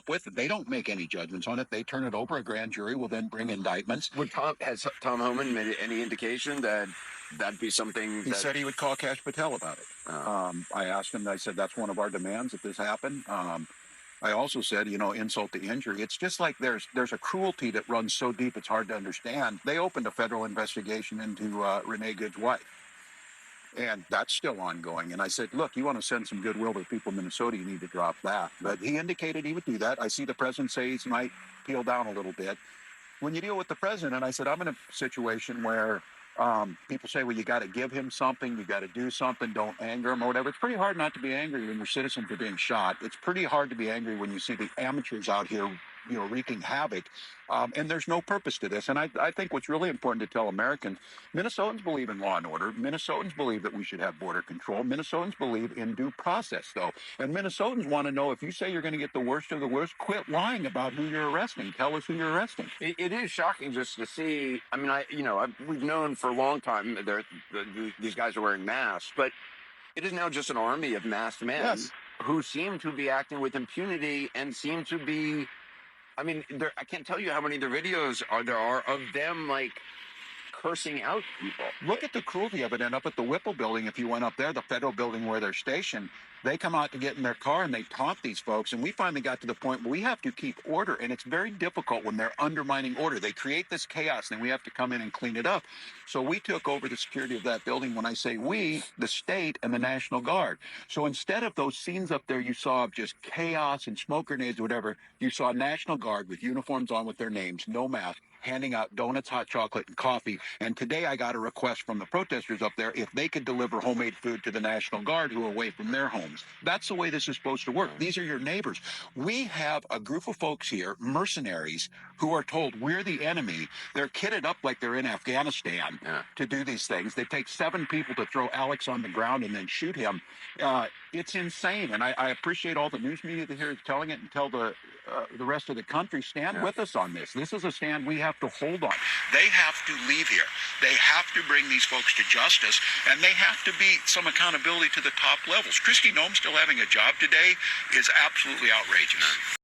up with. They don't make any judgments on it. They turn it over. A grand jury will then bring indictments. Has Tom Homan made any indication that that'd be something? He said he would call Kash Patel about it. I asked him. I said that's one of our demands if this happened. I also said, insult to injury. It's just like there's a cruelty that runs so deep it's hard to understand. They opened a federal investigation into Renee Good's wife, and that's still ongoing. And I said, look, you want to send some goodwill to the people of Minnesota, you need to drop that. But he indicated he would do that. I see the president say he might peel down a little bit. When you deal with the president, I said, I'm in a situation where people say, well, you got to give him something, you got to do something, don't anger him or whatever. It's pretty hard not to be angry when your citizens are being shot. It's pretty hard to be angry when you see the amateurs out here, wreaking havoc. And there's no purpose to this. And I think what's really important to tell Americans, Minnesotans believe in law and order. Minnesotans believe that we should have border control. Minnesotans believe in due process, though. And Minnesotans want to know, if you say you're going to get the worst of the worst, quit lying about who you're arresting. Tell us who you're arresting. It is shocking just to see. I mean, we've known for a long time that these guys are wearing masks, but it is now just an army of masked men who seem to be acting with impunity and seem to be. I mean, I can't tell you how many of the videos there are of them, like, cursing out people. Look at the cruelty of it. And up at the Whipple building, if you went up there, the federal building where they're stationed, they come out to get in their car and they taunt these folks. And we finally got to the point where we have to keep order. And it's very difficult when they're undermining order. They create this chaos, and we have to come in and clean it up. So we took over the security of that building. When I say we, the state and the National Guard. So instead of those scenes up there you saw of just chaos and smoke grenades or whatever, you saw National Guard with uniforms on with their names, no mask, handing out donuts, hot chocolate, and coffee. And today I got a request from the protesters up there if they could deliver homemade food to the National Guard who are away from their homes. That's the way this is supposed to work. These are your neighbors. We have a group of folks here, mercenaries, who are told we're the enemy. They're kitted up like they're in Afghanistan to do these things. They take 7 people to throw Alex on the ground and then shoot him. It's insane. And I appreciate all the news media that here is telling it, and tell the rest of the country, stand with us on this. This is a stand we have to hold on. They have to leave here. They have to bring these folks to justice, and they have to be some accountability to the top levels. Kristi Noem still having a job today is absolutely outrageous.